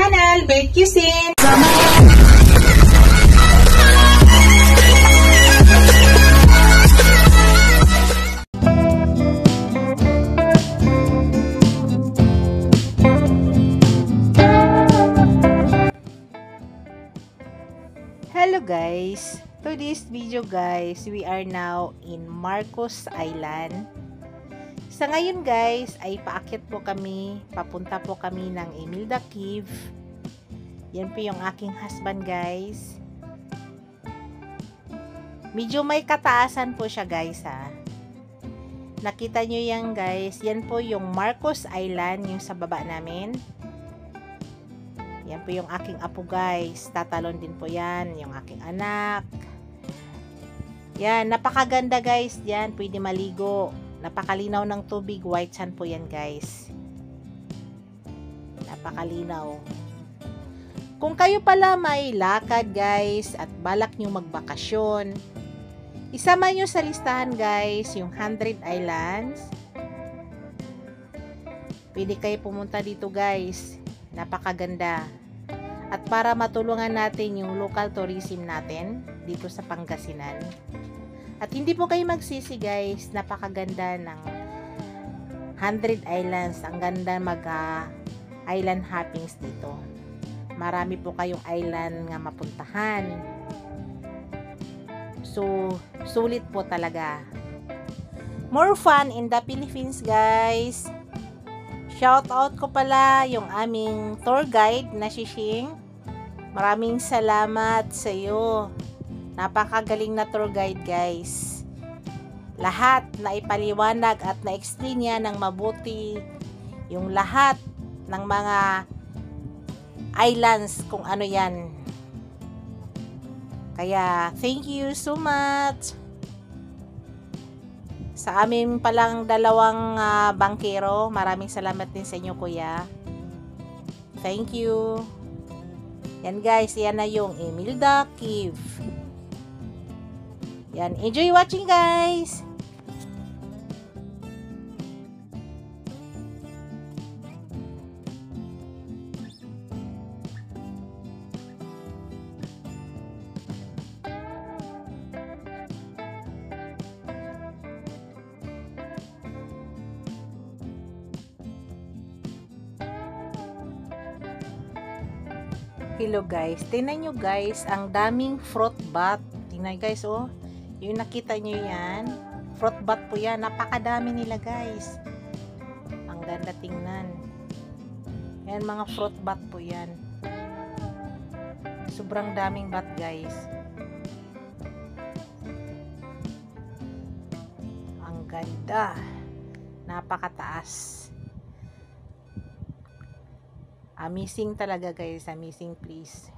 channel, Bake Cuisine. Hello guys! To this video guys, we are now in Marcos Island. Sa ngayon guys, ay paakyat po kami, papunta po kami ng Imelda Cave. Yan po yung aking husband guys. Medyo may kataasan po siya guys ha. Nakita nyo yan guys, yan po yung Marcos Island, yung sa baba namin. Yan po yung aking apo guys, tatalon din po yan, yung aking anak. Yan, napakaganda guys, yan, pwede maligo. Napakalinaw ng tubig, white sand po yan guys. Napakalinaw. Kung kayo pala may lakad guys at balak nyo magbakasyon, isama nyo sa listahan guys yung 100 Islands. Pwede kayo pumunta dito guys. Napakaganda. At para matulungan natin yung local tourism natin dito sa Pangasinan. At hindi po kayo magsisi guys, napakaganda ng 100 Islands. Ang ganda island hoppings dito. Marami po kayong island nga mapuntahan. So, sulit po talaga. More fun in the Philippines guys. Shout out ko pala yung aming tour guide na si Shing. Maraming salamat sa iyo. Napakagaling na tour guide guys. Lahat na ipaliwanag at na-explain niya ng mabuti yung lahat ng mga islands kung ano yan. Kaya thank you so much. Sa amin palang dalawang bangkero, maraming salamat din sa inyo kuya. Thank you. Yan guys, yan na yung Imelda Cave. Yan, enjoy watching guys! Hello guys, tingnan nyo guys, ang daming fruit bat. Tingnan guys oh, yung nakita nyo yan, fruit bat po yan, napakadami nila guys. Ang ganda tingnan. Yan mga fruit bat po yan. Sobrang daming bat guys. Ang ganda. Napakataas. Amazing talaga guys, amazing please.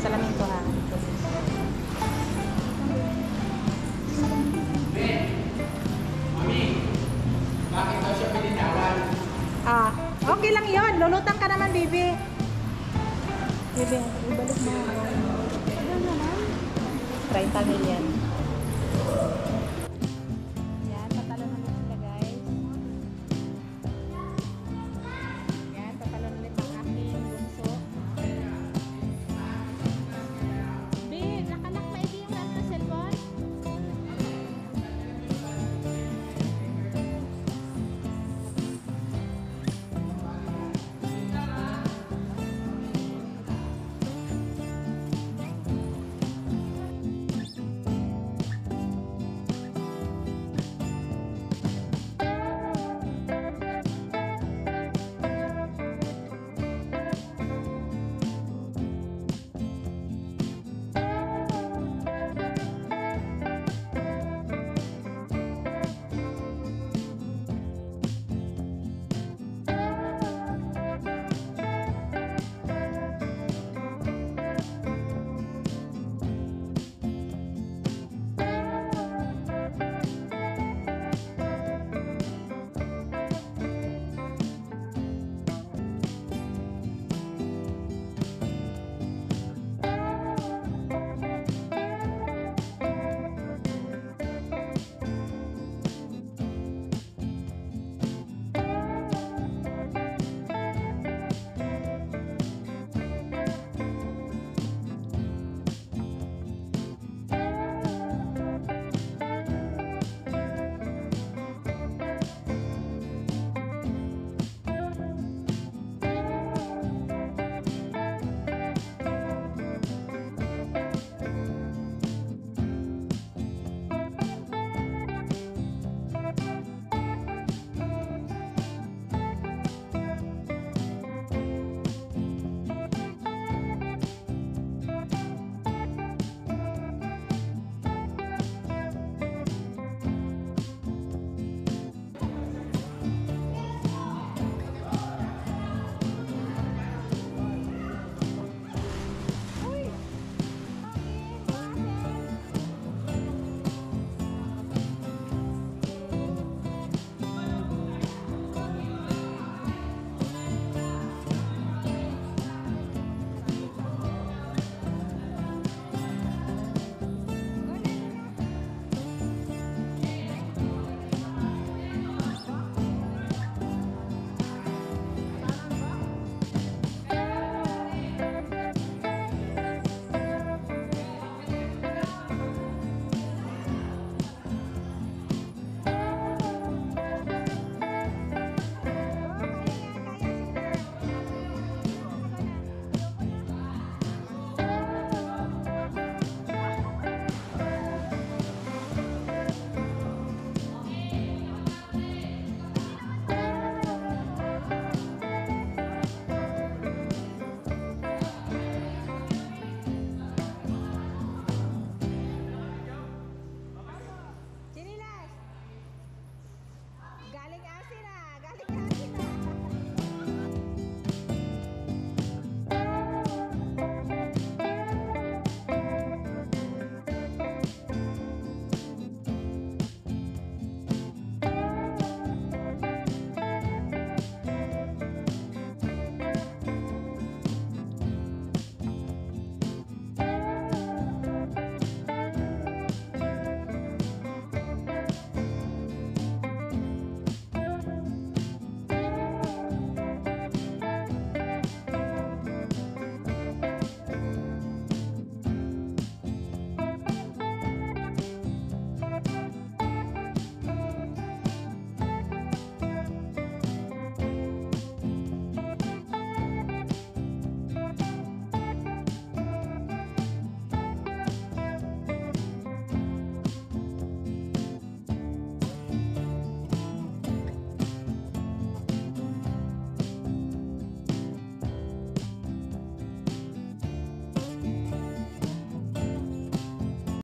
Salamin ko ha. Bakit daw siya pinitawan? Ah, okay lang yon. Lulutang ka naman, baby. Baby, ibalik mo. Ano naman? 30 million. Yan, tatalo na ulit sila, guys. Yan, tatalo na ulit ang aking bunso. Babe, nakalak maigi yung app na cellphone?